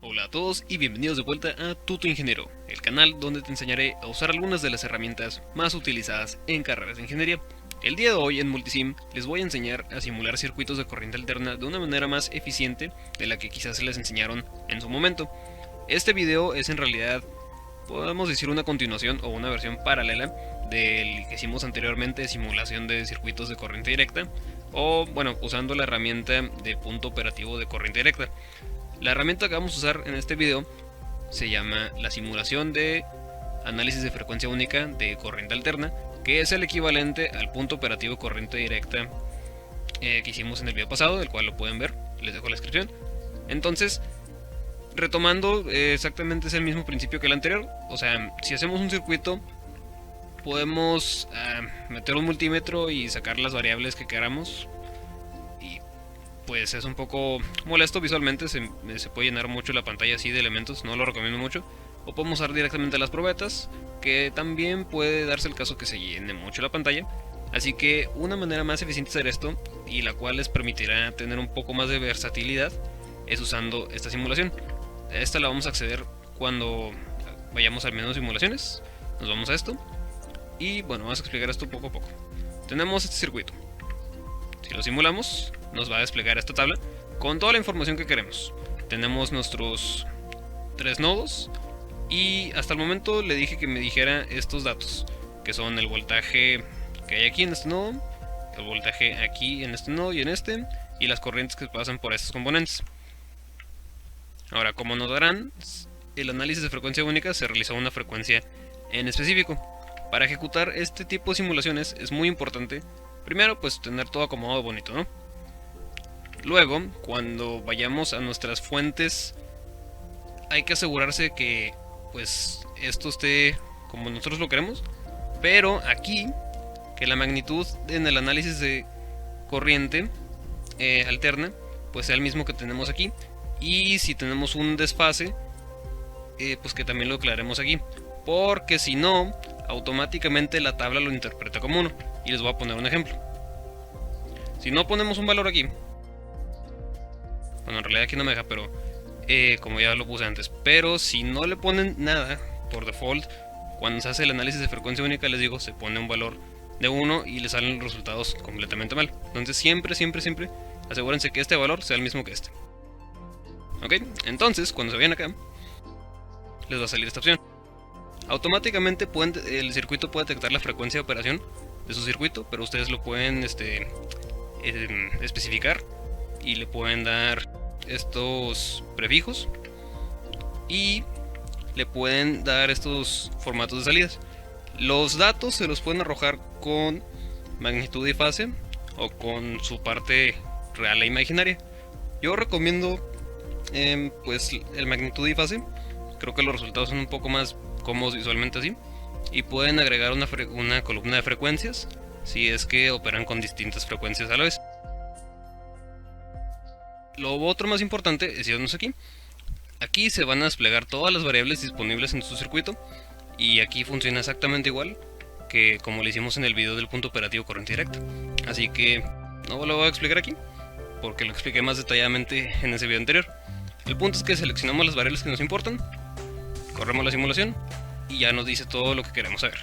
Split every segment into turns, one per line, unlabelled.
Hola a todos y bienvenidos de vuelta a Tuto Ingeniero, el canal donde te enseñaré a usar algunas de las herramientas más utilizadas en carreras de ingeniería. El día de hoy en Multisim les voy a enseñar a simular circuitos de corriente alterna de una manera más eficiente de la que quizás se les enseñaron en su momento. Este video es en realidad, podemos decir, una continuación o una versión paralela del que hicimos anteriormente de simulación de circuitos de corriente directa, o bueno, usando la herramienta de punto operativo de corriente directa. La herramienta que vamos a usar en este video se llama la simulación de análisis de frecuencia única de corriente alterna, que es el equivalente al punto operativo corriente directa que hicimos en el video pasado, del cual lo pueden ver, les dejo la descripción. Entonces, retomando, exactamente es el mismo principio que el anterior. O sea, si hacemos un circuito, podemos meter un multímetro y sacar las variables que queramos. Pues es un poco molesto visualmente, se puede llenar mucho la pantalla así de elementos, no lo recomiendo mucho. O podemos usar directamente las probetas, que también puede darse el caso que se llene mucho la pantalla. Así que una manera más eficiente de hacer esto, y la cual les permitirá tener un poco más de versatilidad, es usando esta simulación. Esta la vamos a acceder cuando vayamos al menú de simulaciones. Nos vamos a esto y bueno, vamos a explicar esto poco a poco. Tenemos este circuito. Si lo simulamos, nos va a desplegar esta tabla con toda la información que queremos. Tenemos nuestros 3 nodos y hasta el momento le dije que me dijera estos datos, que son el voltaje que hay aquí en este nodo, el voltaje aquí en este nodo y en este, y las corrientes que pasan por estos componentes. Ahora, como notarán, el análisis de frecuencia única se realizó a una frecuencia en específico. Para ejecutar este tipo de simulaciones es muy importante, primero, pues tener todo acomodado bonito, ¿no? Luego, cuando vayamos a nuestras fuentes, hay que asegurarse que pues esto esté como nosotros lo queremos, pero aquí que la magnitud en el análisis de corriente alterna pues sea el mismo que tenemos aquí, y si tenemos un desfase pues que también lo aclaremos aquí, porque si no, automáticamente la tabla lo interpreta como 1. Y les voy a poner un ejemplo. Si no ponemos un valor aquí, bueno, en realidad aquí no me deja, pero como ya lo puse antes, pero si no le ponen nada por default, cuando se hace el análisis de frecuencia única, les digo, se pone un valor de 1 y le salen los resultados completamente mal. Entonces siempre asegúrense que este valor sea el mismo que este. Ok, entonces cuando se vayan acá, les va a salir esta opción. Automáticamente el circuito puede detectar la frecuencia de operación de su circuito, pero ustedes lo pueden especificar y le pueden dar estos prefijos y le pueden dar estos formatos de salidas. Los datos se los pueden arrojar con magnitud y fase o con su parte real e imaginaria. Yo recomiendo pues el magnitud y fase. Creo que los resultados son un poco más cómodos visualmente así, y pueden agregar una columna de frecuencias si es que operan con distintas frecuencias a la vez. Lo otro más importante es irnos aquí. Aquí se van a desplegar todas las variables disponibles en su circuito, y aquí funciona exactamente igual que como lo hicimos en el video del punto operativo corriente directa. Así que no lo voy a explicar aquí porque lo expliqué más detalladamente en ese video anterior. El punto es que seleccionamos las variables que nos importan, corremos la simulación y ya nos dice todo lo que queremos saber.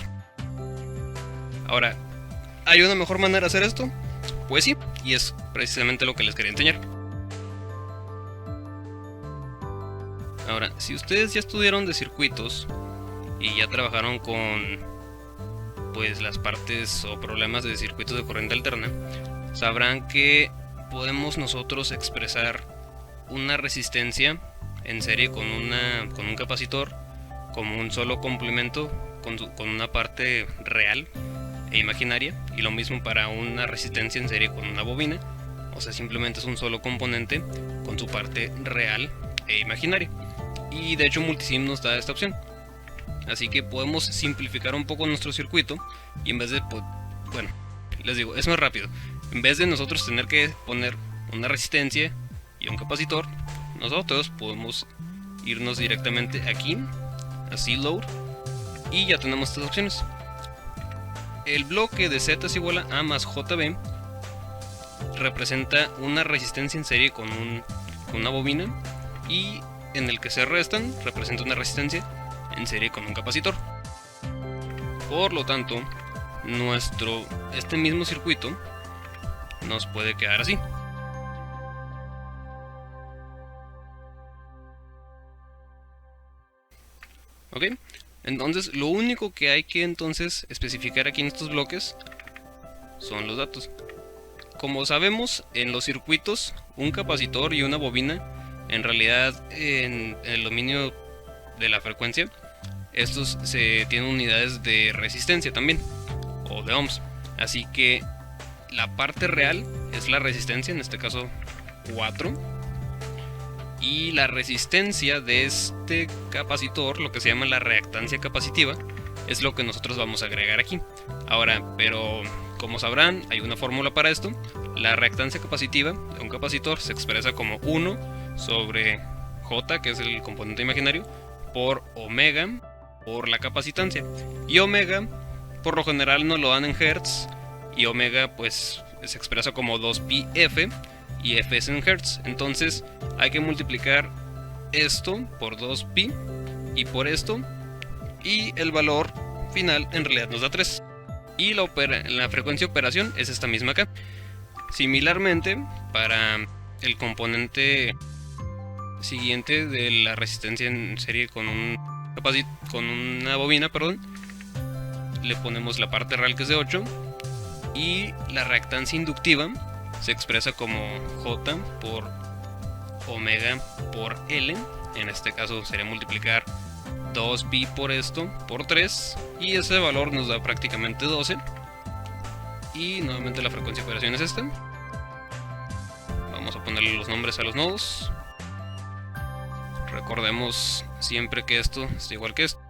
Ahora, ¿hay una mejor manera de hacer esto? Pues sí, y es precisamente lo que les quería enseñar. Ahora, si ustedes ya estudiaron de circuitos y ya trabajaron con pues las partes o problemas de circuitos de corriente alterna, sabrán que podemos nosotros expresar una resistencia en serie con un capacitor como un solo complemento con una parte real e imaginaria, y lo mismo para una resistencia en serie con una bobina. O sea, simplemente es un solo componente con su parte real e imaginaria, y de hecho Multisim nos da esta opción. Así que podemos simplificar un poco nuestro circuito, y en vez de, bueno, les digo, es más rápido. En vez de nosotros tener que poner una resistencia y un capacitor, nosotros podemos irnos directamente aquí a C-Load y ya tenemos estas opciones. El bloque de Z es igual a más JB representa una resistencia en serie con una bobina, y en el que se restan representa una resistencia en serie con un capacitor. Por lo tanto, este mismo circuito nos puede quedar así. Ok, entonces lo único que hay que entonces especificar aquí en estos bloques son los datos. Como sabemos, en los circuitos, un capacitor y una bobina, en realidad en el dominio de la frecuencia, estos se tienen unidades de resistencia también, o de ohms. Así que la parte real es la resistencia, en este caso 4. Y la resistencia de este capacitor, lo que se llama la reactancia capacitiva, es lo que nosotros vamos a agregar aquí. Ahora, pero como sabrán, hay una fórmula para esto. La reactancia capacitiva de un capacitor se expresa como 1 sobre J, que es el componente imaginario, por omega por la capacitancia. Y omega, por lo general nos lo dan en hertz, y omega pues se expresa como 2πf, y f es en hertz. Entonces hay que multiplicar esto por 2pi y por esto, y el valor final en realidad nos da 3. Y la frecuencia de operación es esta misma acá. Similarmente, para el componente siguiente de la resistencia en serie con una bobina, le ponemos la parte real, que es de 8, y la reactancia inductiva se expresa como J por omega por L. En este caso sería multiplicar 2pi por esto por 3, y ese valor nos da prácticamente 12. Y nuevamente la frecuencia de operación es esta. Vamos a ponerle los nombres a los nodos. Recordemos siempre que esto es igual que esto.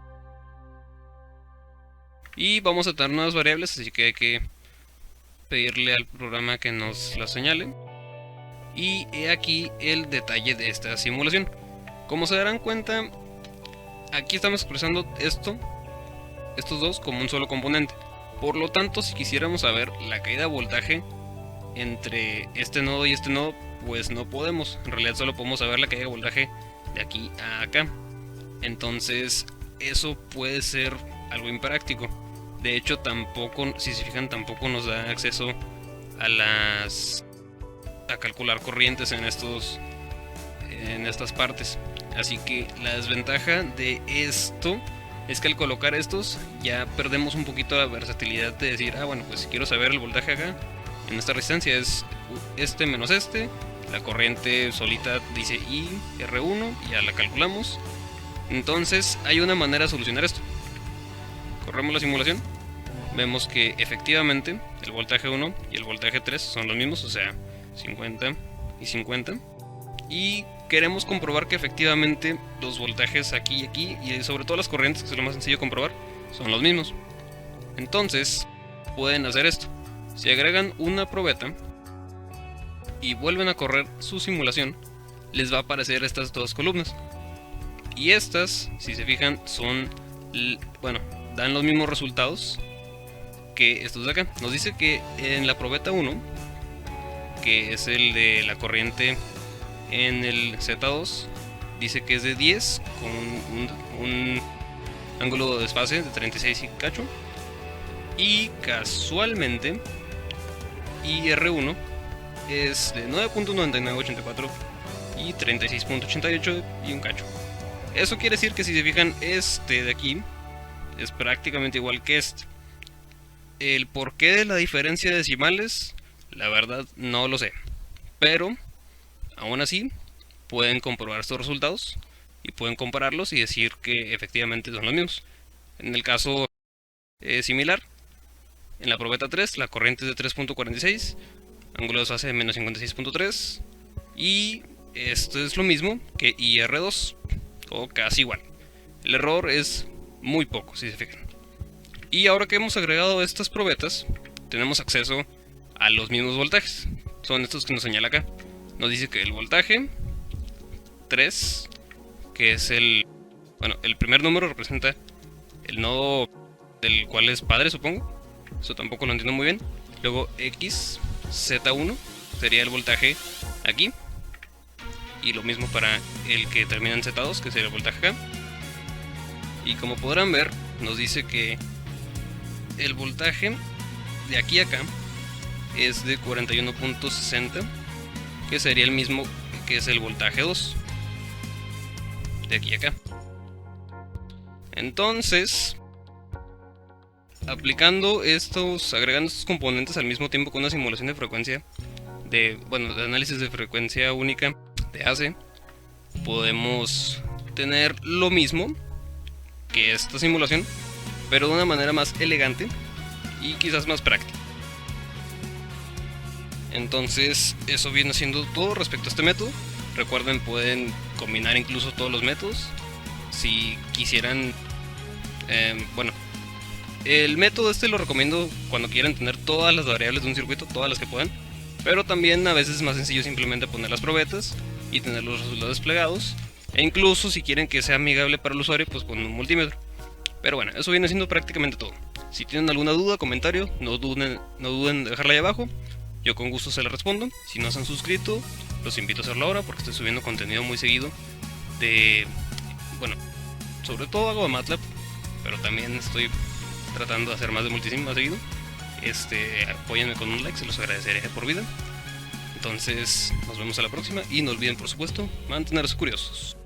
Y vamos a tener nuevas variables, así que hay que pedirle al programa que nos las señale. Y he aquí el detalle de esta simulación. Como se darán cuenta, aquí estamos expresando estos dos como un solo componente. Por lo tanto, si quisiéramos saber la caída de voltaje entre este nodo y este nodo, pues no podemos. En realidad solo podemos saber la caída de voltaje de aquí a acá. Entonces eso puede ser algo impráctico. De hecho, tampoco, si se fijan, tampoco nos da acceso a calcular corrientes en estas partes. Así que la desventaja de esto es que al colocar estos ya perdemos un poquito la versatilidad de decir, bueno, pues si quiero saber el voltaje acá, en esta resistencia es este menos este, la corriente solita dice I R1, y ya la calculamos. Entonces hay una manera de solucionar esto. Corremos la simulación, vemos que efectivamente el voltaje 1 y el voltaje 3 son los mismos, o sea 50 y 50. Y queremos comprobar que efectivamente los voltajes aquí y aquí, y sobre todo las corrientes, que es lo más sencillo de comprobar, son los mismos. Entonces pueden hacer esto: si agregan una probeta y vuelven a correr su simulación, les va a aparecer estas dos columnas. Y estas, si se fijan, dan los mismos resultados que estos de acá. Nos dice que en la probeta 1, que es el de la corriente en el Z2, dice que es de 10 con un ángulo de desfase de 36 y cacho. Y casualmente IR1 es de 9.9984 y 36.88 y un cacho. Eso quiere decir que, si se fijan, este de aquí es prácticamente igual que este. El porqué de la diferencia de decimales, la verdad no lo sé, pero aún así pueden comprobar estos resultados y pueden compararlos y decir que efectivamente son los mismos. En el caso similar, en la probeta 3 la corriente es de 3.46, ángulo de desfase de menos 56.3, y esto es lo mismo que IR2, o casi igual. El error es muy poco, si se fijan. Y ahora que hemos agregado estas probetas, tenemos acceso a los mismos voltajes. Son estos que nos señala acá. Nos dice que el voltaje 3, que es el primer número representa el nodo del cual es padre, supongo. Eso tampoco lo entiendo muy bien. Luego X, Z1 sería el voltaje aquí. y lo mismo para el que termina en Z2, que sería el voltaje acá. Y como podrán ver, nos dice que el voltaje de aquí a acá es de 41.60, que sería el mismo que es el voltaje 2 de aquí a acá. Entonces, aplicando agregando estos componentes al mismo tiempo con una simulación de frecuencia de análisis de frecuencia única de AC, podemos tener lo mismo que esta simulación, pero de una manera más elegante y quizás más práctica. Entonces, eso viene siendo todo respecto a este método. Recuerden, pueden combinar incluso todos los métodos si quisieran. El método este lo recomiendo cuando quieran tener todas las variables de un circuito, todas las que puedan, pero también a veces es más sencillo simplemente poner las probetas y tener los resultados desplegados, e incluso si quieren que sea amigable para el usuario, pues con un multímetro. Pero bueno, eso viene siendo prácticamente todo. Si tienen alguna duda, comentario, no duden en dejarla ahí abajo. Yo con gusto se la respondo. Si no se han suscrito, los invito a hacerlo ahora porque estoy subiendo contenido muy seguido sobre todo hago de MATLAB, pero también estoy tratando de hacer más de Multisim más seguido. Apóyenme con un like, se los agradeceré por vida. Entonces, nos vemos a la próxima y no olviden, por supuesto, mantenerse curiosos.